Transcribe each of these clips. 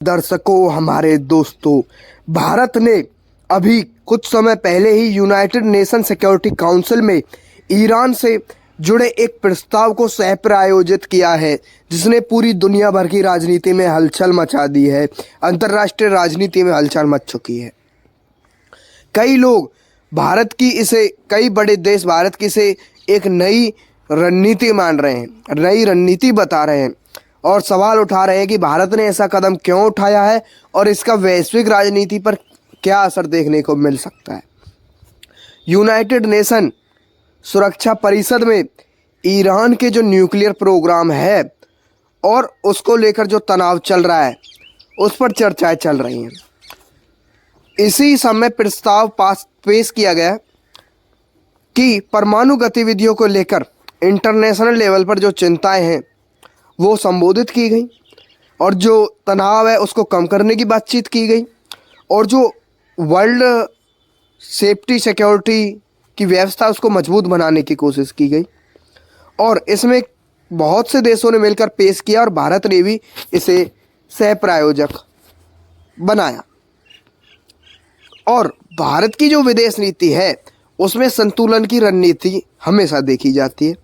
दर्शकों, हमारे दोस्तों, भारत ने अभी कुछ समय पहले ही यूनाइटेड नेशन सिक्योरिटी काउंसिल में ईरान से जुड़े एक प्रस्ताव को सह प्रायोजित किया है, जिसने पूरी दुनिया भर की राजनीति में हलचल मचा दी है। अंतर्राष्ट्रीय राजनीति में हलचल मच चुकी है। कई लोग कई बड़े देश भारत की इसे एक नई रणनीति मान रहे हैं, नई रणनीति बता रहे हैं और सवाल उठा रहे हैं कि भारत ने ऐसा कदम क्यों उठाया है और इसका वैश्विक राजनीति पर क्या असर देखने को मिल सकता है। यूनाइटेड नेशन सुरक्षा परिषद में ईरान के जो न्यूक्लियर प्रोग्राम है और उसको लेकर जो तनाव चल रहा है, उस पर चर्चाएं चल रही हैं। इसी समय प्रस्ताव पेश किया गया कि परमाणु गतिविधियों को लेकर इंटरनेशनल लेवल पर जो चिंताएं हैं वो संबोधित की गई और जो तनाव है उसको कम करने की बातचीत की गई और जो वर्ल्ड सेफ्टी सिक्योरिटी की व्यवस्था उसको मजबूत बनाने की कोशिश की गई और इसमें बहुत से देशों ने मिलकर पेश किया और भारत ने भी इसे सह प्रायोजक बनाया। और भारत की जो विदेश नीति है उसमें संतुलन की रणनीति हमेशा देखी जाती है।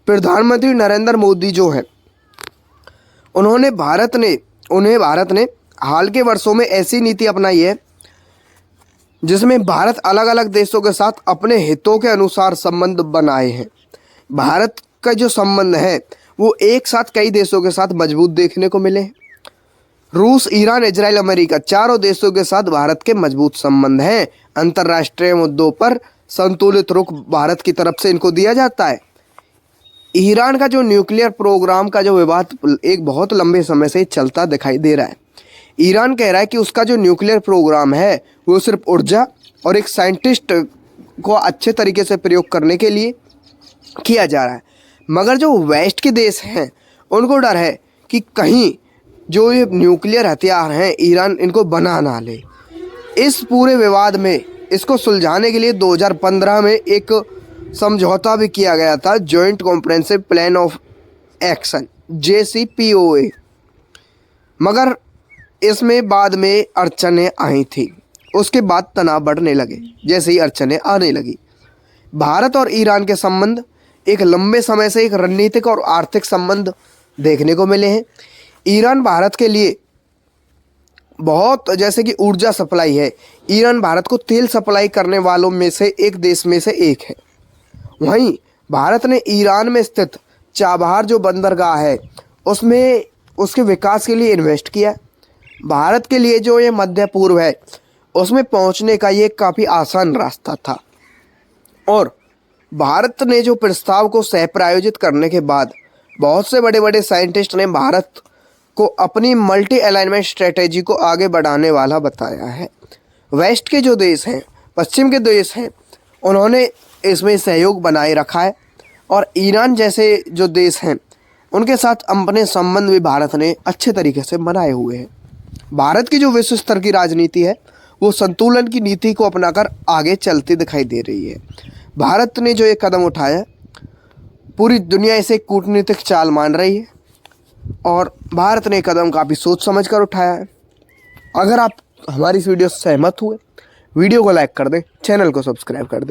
प्रधानमंत्री नरेंद्र मोदी जो है उन्हें भारत ने हाल के वर्षों में ऐसी नीति अपनाई है जिसमें भारत अलग अलग देशों के साथ अपने हितों के अनुसार संबंध बनाए हैं। भारत का जो संबंध है वो एक साथ कई देशों के साथ मजबूत देखने को मिले हैं। रूस, ईरान, इजराइल, अमेरिका चारों देशों के साथ भारत के मजबूत संबंध हैं। अंतर्राष्ट्रीय मुद्दों पर संतुलित रुख भारत की तरफ से इनको दिया जाता है। ईरान का जो न्यूक्लियर प्रोग्राम का जो विवाद एक बहुत लंबे समय से चलता दिखाई दे रहा है। ईरान कह रहा है कि उसका जो न्यूक्लियर प्रोग्राम है वो सिर्फ ऊर्जा और एक साइंटिस्ट को अच्छे तरीके से प्रयोग करने के लिए किया जा रहा है, मगर जो वेस्ट के देश हैं उनको डर है कि कहीं जो ये न्यूक्लियर हथियार हैं ईरान इनको बना ना ले। इस पूरे विवाद में इसको सुलझाने के लिए 2015 में एक समझौता भी किया गया था, joint comprehensive plan of action JCPOA, मगर इसमें बाद में अड़चनें आई थी। उसके बाद तनाव बढ़ने लगे जैसे ही अड़चनें आने लगी। भारत और ईरान के संबंध एक लंबे समय से एक रणनीतिक और आर्थिक संबंध देखने को मिले हैं। ईरान भारत के लिए बहुत, जैसे कि ऊर्जा सप्लाई है, ईरान भारत को तेल सप्लाई करने वालों में से एक देश में से एक है। वहीं भारत ने ईरान में स्थित चाबहार जो बंदरगाह है उसमें उसके विकास के लिए इन्वेस्ट किया। भारत के लिए जो ये मध्य पूर्व है उसमें पहुंचने का ये काफ़ी आसान रास्ता था और भारत ने जो प्रस्ताव को सह प्रायोजित करने के बाद बहुत से बड़े बड़े साइंटिस्ट ने भारत को अपनी मल्टी अलाइनमेंट स्ट्रेटेजी को आगे बढ़ाने वाला बताया है। वेस्ट के जो देश हैं, पश्चिम के देश हैं, उन्होंने इसमें सहयोग बनाए रखा है और ईरान जैसे जो देश हैं उनके साथ अपने संबंध भी भारत ने अच्छे तरीके से बनाए हुए हैं। भारत की जो विश्व स्तर की राजनीति है वो संतुलन की नीति को अपनाकर आगे चलती दिखाई दे रही है। भारत ने जो ये कदम उठाया पूरी दुनिया इसे कूटनीतिक चाल मान रही है और भारत ने कदम काफ़ी सोच समझ कर उठाया है। अगर आप हमारी इस वीडियो से सहमत हुए, वीडियो को लाइक कर दें, चैनल को सब्सक्राइब कर दें।